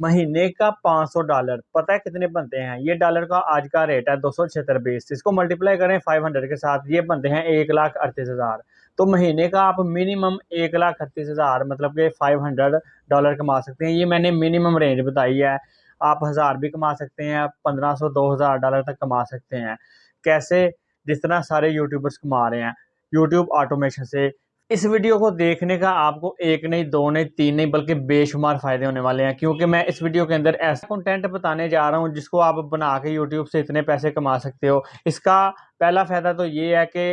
महीने का $500 पता है कितने बनते हैं? ये डॉलर का आज का रेट है 276 इसको मल्टीप्लाई करें 500 के साथ, ये बनते हैं 1,38,000। तो महीने का आप मिनिमम 1,38,000 मतलब कि $500 कमा सकते हैं। ये मैंने मिनिमम रेंज बताई है। आप 1000 भी कमा सकते हैं, आप 1500 $2,000 तक कमा सकते हैं। कैसे? जिस तरह सारे यूट्यूबर्स कमा रहे हैं यूट्यूब ऑटोमेशन से। इस वीडियो को देखने का आपको एक नहीं, दो नहीं, तीन नहीं, बल्कि बेशुमार फ़ायदे होने वाले हैं, क्योंकि मैं इस वीडियो के अंदर ऐसा कंटेंट बताने जा रहा हूँ जिसको आप बना के यूट्यूब से इतने पैसे कमा सकते हो। इसका पहला फ़ायदा तो ये है कि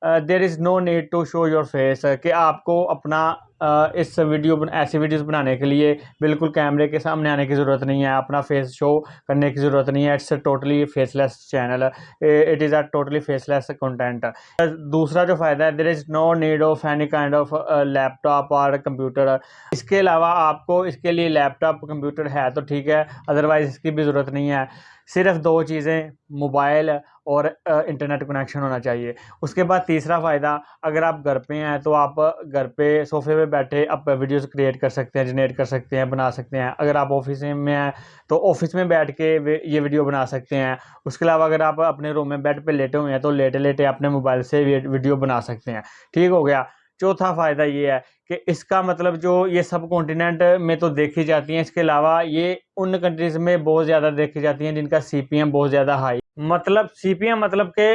there is no need to show your face, कि आपको अपना ऐसी वीडियोस बनाने के लिए बिल्कुल कैमरे के सामने आने की ज़रूरत नहीं है, अपना फेस शो करने की ज़रूरत नहीं है। It's totally faceless channel, it is a totally faceless content. दूसरा जो फ़ायदा है, there is no need of any kind of laptop और कंप्यूटर। इसके अलावा आपको इसके लिए लैपटॉप कंप्यूटर है तो ठीक है, अदरवाइज़ इसकी भी ज़रूरत नहीं है। सिर्फ दो चीज़ें, मोबाइल और इंटरनेट कनेक्शन होना चाहिए। उसके बाद तीसरा फ़ायदा, अगर आप घर पे हैं तो आप घर पे सोफे पे बैठे आप वीडियोस क्रिएट कर सकते हैं, जनरेट कर सकते हैं, बना सकते हैं। अगर आप ऑफिस में हैं तो ऑफिस में बैठ के ये वीडियो बना सकते हैं। उसके अलावा अगर आप अपने रूम में बेड पे लेटे हुए हैं तो लेटे लेटे अपने मोबाइल से वीडियो बना सकते हैं। ठीक हो गया। चौथा फ़ायदा ये है कि इसका मतलब जो ये सब कॉन्टिनेंट में तो देखी जाती हैं, इसके अलावा ये उन कंट्रीज़ में बहुत ज़्यादा देखी जाती हैं जिनका सीपीएम बहुत ज़्यादा हाई, मतलब सीपीएम मतलब के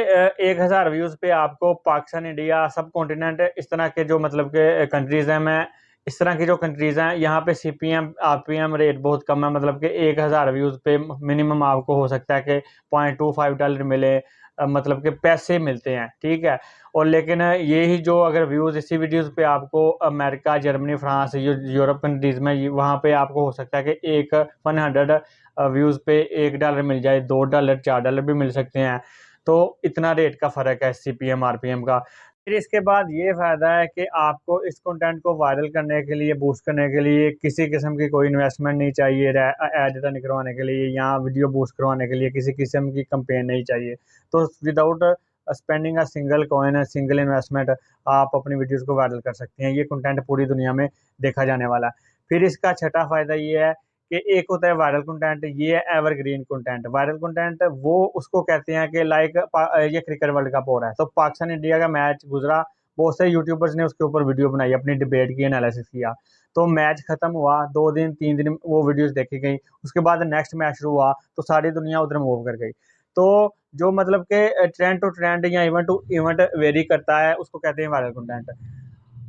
1000 व्यूज़ पे आपको पाकिस्तान, इंडिया, सब कॉन्टिनेंट इस तरह के जो मतलब के कंट्रीज़ हैं, मैं इस तरह की जो कंट्रीज़ हैं यहाँ पे सीपीएम आरपीएम रेट बहुत कम है, मतलब कि 1000 व्यूज़ पे मिनिमम आपको हो सकता है कि $0.25 मिले, मतलब के पैसे मिलते हैं, ठीक है। और लेकिन यही जो अगर व्यूज़ इसी वीडियोज़ पे आपको America, Germany, France, Europe countries में वहाँ पे आपको हो सकता है कि 100 व्यूज़ पे $1 मिल जाए, $2, $4 भी मिल सकते हैं। तो इतना रेट का फ़र्क है सीपीएम, आरपीएम का। फिर इसके बाद ये फ़ायदा है कि आपको इस कंटेंट को वायरल करने के लिए, बूस्ट करने के लिए किसी किस्म की कोई इन्वेस्टमेंट नहीं चाहिए, ऐड रन करवाने के लिए या वीडियो बूस्ट करवाने के लिए किसी किस्म की कैंपेन नहीं चाहिए। तो without spending a single coin, single investment, आप अपनी वीडियोज़ को वायरल कर सकते हैं। ये कंटेंट पूरी दुनिया में देखा जाने वाला है। फिर इसका छठा फ़ायदा ये है कि एक होता है वायरल कंटेंट, ये है एवरग्रीन कंटेंट। वायरल कंटेंट वो उसको कहते हैं कि लाइक ये क्रिकेट वर्ल्ड कप हो रहा है तो पाकिस्तान इंडिया का मैच गुजरा, बहुत से यूट्यूबर्स ने उसके ऊपर वीडियो बनाई, अपनी डिबेट की, एनालिसिस किया। तो मैच खत्म हुआ, 2 दिन 3 दिन वो वीडियोस देखी गई, उसके बाद नेक्स्ट मैच शुरू हुआ तो सारी दुनिया उधर मूव कर गई। तो जो मतलब कि ट्रेंड टू ट्रेंड या इवेंट टू इवेंट वेरी करता है उसको कहते हैं वायरल कंटेंट।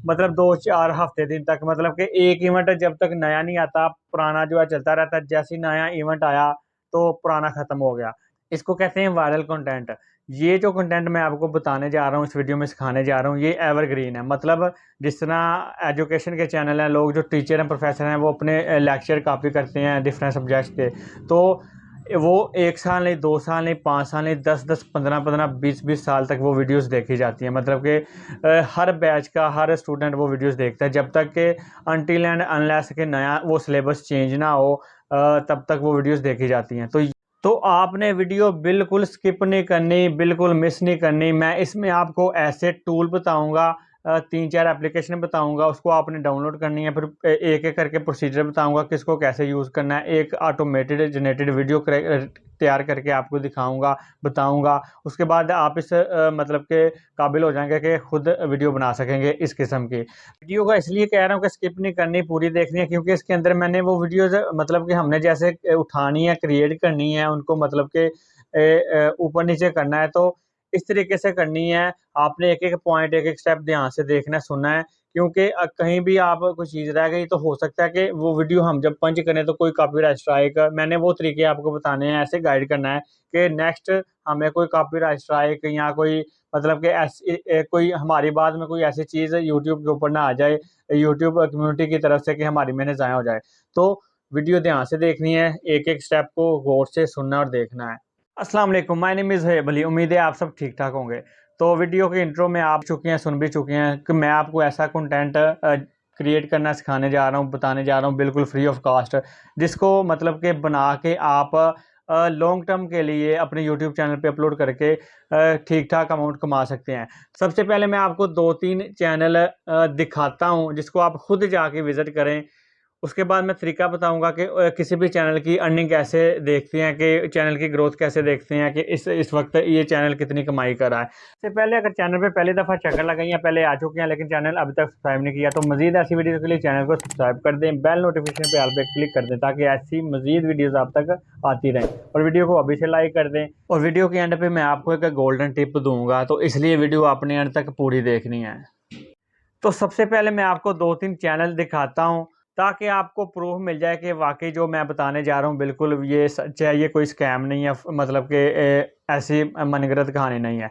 मतलब 2-4 हफ्ते दिन तक, मतलब कि एक इवेंट जब तक नया नहीं आता, पुराना जो है चलता रहता है। जैसे ही नया इवेंट आया, तो पुराना खत्म हो गया। इसको कहते हैं वायरल कंटेंट। ये जो कंटेंट मैं आपको बताने जा रहा हूँ, इस वीडियो में सिखाने जा रहा हूँ, ये एवरग्रीन है। मतलब जिस तरह एजुकेशन के चैनल हैं, लोग जो टीचर हैं, प्रोफ़ेसर हैं, वो अपने लेक्चर कॉपी करते हैं डिफरेंट सब्जेक्ट्स के। तो वो 1 साल नहीं, 2 साल नहीं, 5 साल नहीं, 10-10, 15-15, 20-20 साल तक वो वीडियोज़ देखी जाती हैं। मतलब कि हर बैच का हर स्टूडेंट वो वीडियोज़ देखता है, जब तक कि अनटिल एंड अनलेस कि नया वो सिलेबस चेंज ना हो, तब तक वो वीडियोज़ देखी जाती हैं। तो आपने वीडियो बिल्कुल स्किप नहीं करनी, बिल्कुल मिस नहीं करनी। मैं इसमें आपको ऐसे टूल बताऊँगा, 3-4 एप्लीकेशन बताऊँगा, उसको आपने डाउनलोड करनी है। फिर एक-एक करके प्रोसीजर बताऊँगा कि इसको कैसे यूज़ करना है। एक ऑटोमेटेड जनरेटेड वीडियो तैयार करके आपको दिखाऊँगा, बताऊँगा। उसके बाद आप इस मतलब के काबिल हो जाएँगे कि खुद वीडियो बना सकेंगे इस किस्म की। वीडियो को इसलिए कह रहा हूँ कि स्किप नहीं करनी, पूरी देखनी है, क्योंकि इसके अंदर मैंने वो वीडियोज़ मतलब कि हमने जैसे उठानी है, क्रिएट करनी है, उनको मतलब कि ऊपर-नीचे करना है, तो इस तरीके से करनी है। आपने एक-एक पॉइंट, एक-एक स्टेप ध्यान से देखना है, सुनना है, क्योंकि कहीं भी आप कोई चीज़ रह गई तो हो सकता है कि वो वीडियो हम जब पंच करें तो कोई कॉपीराइट स्ट्राइक, मैंने वो तरीके आपको बताने हैं, ऐसे गाइड करना है कि नेक्स्ट हमें कोई कॉपीराइट स्ट्राइक या कोई मतलब कि कोई हमारी बात में कोई ऐसी चीज़ यूट्यूब के ऊपर ना आ जाए, यूट्यूब कम्युनिटी की तरफ से, कि हमारी मेहनत ज़ाया हो जाए। तो वीडियो ध्यान से देखनी है, एक-एक स्टेप को गौर से सुनना और देखना है। अस्सलाम वालेकुम, माय नेम इज़ हेब अली। उम्मीद है आप सब ठीक-ठाक होंगे। तो वीडियो के इंट्रो में आप चुके हैं, सुन भी चुके हैं कि मैं आपको ऐसा कंटेंट क्रिएट करना सिखाने जा रहा हूँ, बताने जा रहा हूँ, बिल्कुल फ्री ऑफ कॉस्ट, जिसको मतलब कि बना के आप लॉन्ग टर्म के लिए अपने यूट्यूब चैनल पे अपलोड करके ठीक-ठाक अमाउंट कमा सकते हैं। सबसे पहले मैं आपको 2-3 चैनल दिखाता हूँ, जिसको आप खुद जाके विज़िट करें। उसके बाद मैं तरीका बताऊंगा कि किसी भी चैनल की अर्निंग कैसे देखते हैं, कि चैनल की ग्रोथ कैसे देखते हैं, कि इस वक्त ये चैनल कितनी कमाई कर रहा है। इससे पहले अगर चैनल पे पहली दफ़ा चक्कर लगाई या पहले आ चुके हैं लेकिन चैनल अभी तक सब्सक्राइब नहीं किया, तो मजीद ऐसी वीडियो के लिए चैनल को सब्सक्राइब कर दें, बेल नोटिफिकेशन पे ऑल पे क्लिक कर दें ताकि ऐसी मजीद वीडियोज़ आप तक आती रहें। और वीडियो को अभी से लाइक कर दें। और वीडियो के एंड पे मैं आपको एक गोल्डन टिप दूंगा, तो इसलिए वीडियो आपने एंड तक पूरी देखनी है। तो सबसे पहले मैं आपको 2-3 चैनल दिखाता हूँ ताकि आपको प्रूफ मिल जाए कि वाकई जो मैं बताने जा रहा हूँ बिल्कुल ये सच है, ये कोई स्कैम नहीं है, मतलब कि ऐसी मनगढ़ंत कहानी नहीं है।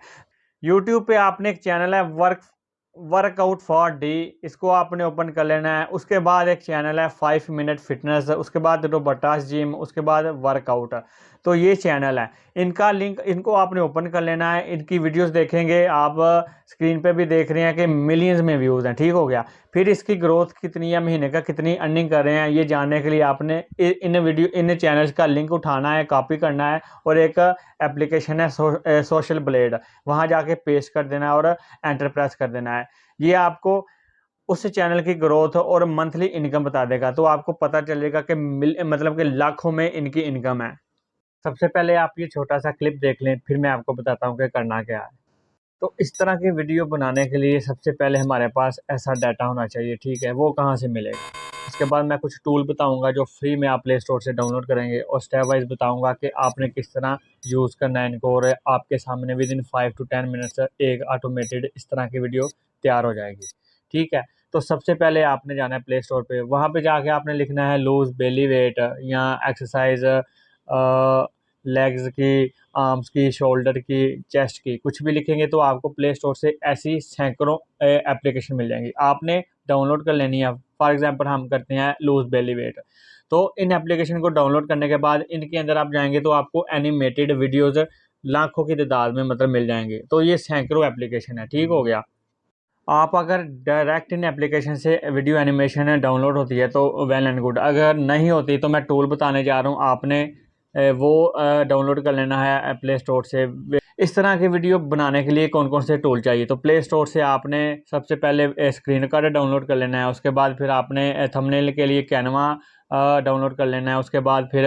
यूट्यूब पे आपने एक चैनल है वर्कआउट फॉर डी, इसको आपने ओपन कर लेना है। उसके बाद एक चैनल है 5 मिनट फिटनेस, उसके बाद रोबोटास जिम, उसके बाद वर्कआउट। तो ये चैनल है, इनका लिंक इनको आपने ओपन कर लेना है। इनकी वीडियोस देखेंगे आप, स्क्रीन पे भी देख रहे हैं कि मिलियंस में व्यूज़ हैं, ठीक हो गया। फिर इसकी ग्रोथ कितनी है, महीने का कितनी अर्निंग कर रहे हैं, ये जानने के लिए आपने इन चैनल्स का लिंक उठाना है, कॉपी करना है और एक एप्लीकेशन है सोशल ब्लेड, वहाँ जाके पेस्ट कर देना है और एंटर प्रेस कर देना है। ये आपको उस चैनल की ग्रोथ और मंथली इनकम बता देगा, तो आपको पता चलेगा कि मतलब कि लाखों में इनकी इनकम है। सबसे पहले आप ये छोटा सा क्लिप देख लें, फिर मैं आपको बताता हूँ कि करना क्या है। तो इस तरह की वीडियो बनाने के लिए सबसे पहले हमारे पास ऐसा डाटा होना चाहिए, ठीक है। वो कहाँ से मिलेगा? इसके बाद मैं कुछ टूल बताऊंगा जो फ्री में आप प्ले स्टोर से डाउनलोड करेंगे और स्टेप वाइज बताऊंगा कि आपने किस तरह यूज़ करना है इनको, और आपके सामने विद इन 5 to 10 मिनट्स एक ऑटोमेटेड इस तरह की वीडियो तैयार हो जाएगी, ठीक है। तो सबसे पहले आपने जाना है प्ले स्टोर पे, वहाँ पे जाके आपने लिखना है लूज बेली वेट या एक्सरसाइज लेग्स की, आर्म्स की, शोल्डर की, चेस्ट की, कुछ भी लिखेंगे तो आपको प्ले स्टोर से ऐसी सैकड़ों एप्लीकेशन मिल जाएंगी, आपने डाउनलोड कर लेनी है। फॉर एग्जांपल हम करते हैं लूज बेली वेट, तो इन एप्लीकेशन को डाउनलोड करने के बाद इनके अंदर आप जाएंगे तो आपको एनिमेटेड वीडियोज़ लाखों की तादाद में मतलब मिल जाएंगे। तो ये सैकड़ों एप्लीकेशन है, ठीक हो गया। आप अगर डायरेक्ट इन एप्लीकेशन से वीडियो एनिमेशन डाउनलोड होती है तो वेल एंड गुड, अगर नहीं होती तो मैं टूल बताने जा रहा हूँ, आपने वो डाउनलोड कर लेना है प्ले स्टोर से। इस तरह की वीडियो बनाने के लिए कौन कौन से टूल चाहिए, तो प्ले स्टोर से आपने सबसे पहले स्क्रीन रिकॉर्डर डाउनलोड कर लेना है। उसके बाद फिर आपने थंबनेल के लिए कैनवा डाउनलोड कर लेना है। उसके बाद फिर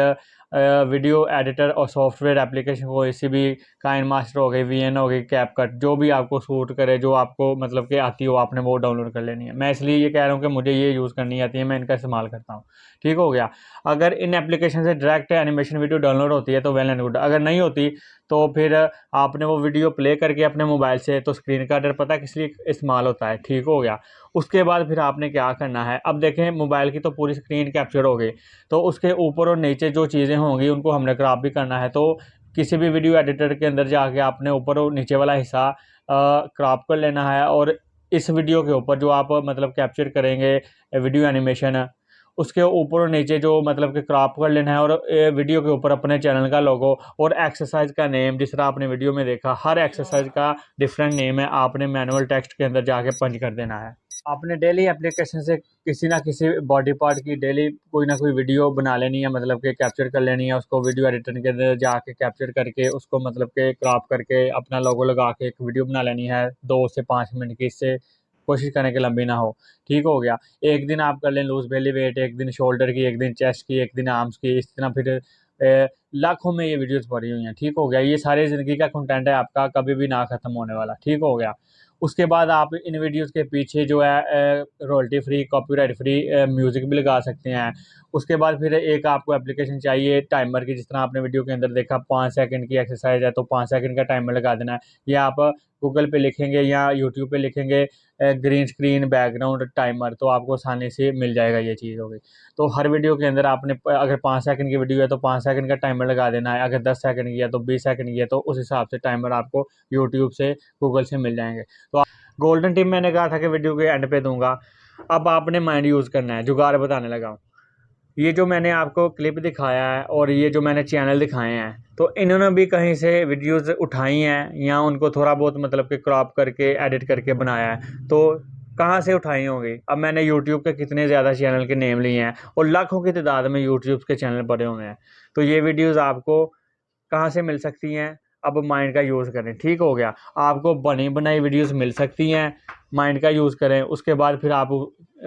वीडियो एडिटर और सॉफ्टवेयर एप्लीकेशन, कोई सी भी, काइन मास्टर हो गई, वीएन हो गई, कैपकट, जो भी आपको सूट करे, जो आपको मतलब कि आती हो, आपने वो डाउनलोड कर लेनी है। मैं इसलिए ये कह रहा हूँ कि मुझे ये यूज़ करनी आती है, मैं इनका इस्तेमाल करता हूँ, ठीक हो गया। अगर इन एप्लीकेशन से डायरेक्ट एनिमेशन वीडियो डाउनलोड होती है तो वेल एंड गुड, अगर नहीं होती तो फिर आपने वो वीडियो प्ले करके अपने मोबाइल से, तो स्क्रीन रिकॉर्डर पता है किस लिए इस्तेमाल होता है, ठीक हो गया। उसके बाद फिर आपने क्या करना है, अब देखें मोबाइल की तो पूरी स्क्रीन कैप्चर हो गई, तो उसके ऊपर और नीचे जो चीज़ें होंगी उनको हमने क्रॉप भी करना है। तो किसी भी वीडियो एडिटर के अंदर जाके आपने ऊपर और नीचे वाला हिस्सा क्रॉप कर लेना है, और इस वीडियो के ऊपर जो आप मतलब कैप्चर करेंगे वीडियो एनिमेशन, उसके ऊपर और नीचे जो मतलब कि क्रॉप कर लेना है, और वीडियो के ऊपर अपने चैनल का लोगो और एक्सरसाइज का नेम, जिस तरह आपने वीडियो में देखा हर एक्सरसाइज का डिफरेंट नेम है, आपने मैनुअल टेक्स्ट के अंदर जाके पंच कर देना है। आपने डेली एप्लीकेशन से किसी ना किसी बॉडी पार्ट की डेली कोई ना कोई वीडियो बना लेनी है, मतलब कि कैप्चर कर लेनी है, उसको वीडियो एडिटर के अंदर जाके कैप्चर करके उसको मतलब कि क्रॉप करके अपना लोगो लगा के एक वीडियो बना लेनी है 2 से 5 मिनट की। इससे कोशिश करें कि लंबी ना हो, ठीक हो गया। एक दिन आप कर लें लूज बेली वेट, एक दिन शोल्डर की, एक दिन चेस्ट की, एक दिन आर्म्स की, इस तरह फिर लाखों में ये वीडियोस भरी हुई हैं, ठीक हो गया। ये सारी ज़िंदगी का कंटेंट है आपका, कभी भी ना ख़त्म होने वाला, ठीक हो गया। उसके बाद आप इन वीडियोस के पीछे जो है royalty free, copyright free music भी लगा सकते हैं। उसके बाद फिर एक आपको एप्लीकेशन चाहिए टाइमर की, जिस तरह आपने वीडियो के अंदर देखा 5 सेकंड की एक्सरसाइज है तो 5 सेकंड का टाइमर लगा देना है। या आप गूगल पे लिखेंगे या यूट्यूब पे लिखेंगे ग्रीन स्क्रीन बैकग्राउंड टाइमर, तो आपको आसानी से मिल जाएगा, ये चीज़ हो गई। तो हर वीडियो के अंदर आपने अगर 5 सेकंड की वीडियो है तो 5 सेकंड का टाइमर लगा देना है, अगर 10 सेकंड की है तो 20 सेकंड की है, तो उस हिसाब से टाइमर आपको यूट्यूब से, गूगल से मिल जाएंगे। तो गोल्डन टिप मैंने कहा था कि वीडियो के एंड पे दूंगा, अब आपने माइंड यूज़ करना है, जुगाड़ बताने लगा हूँ। ये जो मैंने आपको क्लिप दिखाया है और ये जो मैंने चैनल दिखाए हैं, तो इन्होंने भी कहीं से वीडियोस उठाई हैं या उनको थोड़ा बहुत मतलब कि क्रॉप करके एडिट करके बनाया है, तो कहाँ से उठाई होंगी। अब मैंने यूट्यूब के कितने ज़्यादा चैनल के नेम लिए हैं और लाखों की तादाद में यूट्यूब के चैनल पड़े हुए हैं, तो ये वीडियोज़ आपको कहाँ से मिल सकती हैं, अब माइंड का यूज़ करें। ठीक हो गया, आपको बनी बनाई वीडियोस मिल सकती हैं, माइंड का यूज़ करें। उसके बाद फिर आप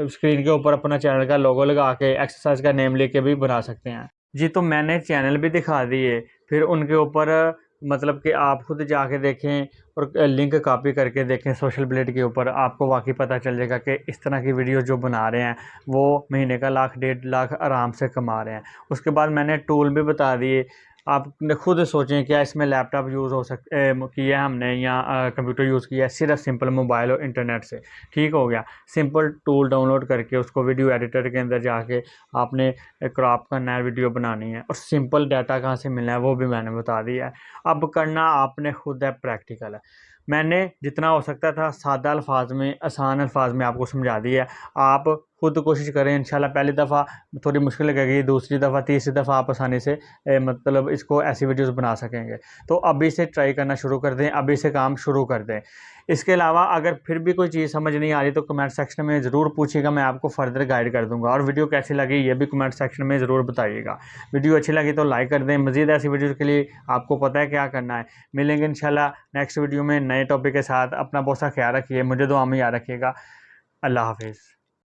स्क्रीन के ऊपर अपना चैनल का लोगो लगा के एक्सरसाइज का नेम लेके भी बना सकते हैं जी। तो मैंने चैनल भी दिखा दिए, फिर उनके ऊपर मतलब कि आप खुद जाके देखें और लिंक कॉपी करके देखें सोशल ब्लेड के ऊपर, आपको वाकई पता चल जाएगा कि इस तरह की वीडियो जो बना रहे हैं वो महीने का 1 लाख 1.5 लाख आराम से कमा रहे हैं। उसके बाद मैंने टूल भी बता दिए, आपने खुद सोचें क्या इसमें लैपटॉप यूज़ हो किया है हमने या कंप्यूटर यूज़ किया है, सिर्फ सिंपल मोबाइल और इंटरनेट से। ठीक हो गया, सिंपल टूल डाउनलोड करके उसको वीडियो एडिटर के अंदर जाके आपने क्रॉप करना है, वीडियो बनानी है, और सिंपल डाटा कहाँ से मिलना है वो भी मैंने बता दिया है। अब करना आपने खुद है, प्रैक्टिकल है। मैंने जितना हो सकता था सादा अल्फाज में, आसान अल्फाज में आपको समझा दिया है। आप खुद कोशिश करें, इंशाल्लाह पहली दफ़ा थोड़ी मुश्किल लगेगी, दूसरी दफ़ा तीसरी दफ़ा आप आसानी से मतलब इसको ऐसी वीडियोस बना सकेंगे। तो अभी से ट्राई करना शुरू कर दें, अभी से काम शुरू कर दें। इसके अलावा अगर फिर भी कोई चीज़ समझ नहीं आ रही तो कमेंट सेक्शन में ज़रूर पूछिएगा, मैं आपको फर्दर गाइड कर दूँगा। और वीडियो कैसी लगी ये भी कमेंट सेक्शन में ज़रूर बताइएगा। वीडियो अच्छी लगी तो लाइक कर दें। मज़ीद ऐसी वीडियो के लिए आपको पता है क्या करना है। मिलेंगे इंशाल्लाह नेक्स्ट वीडियो में नए टॉपिक के साथ। अपना बहुत सा ख्याल रखिए, मुझे दुआ में याद रखिएगा। अल्लाह हाफिज़।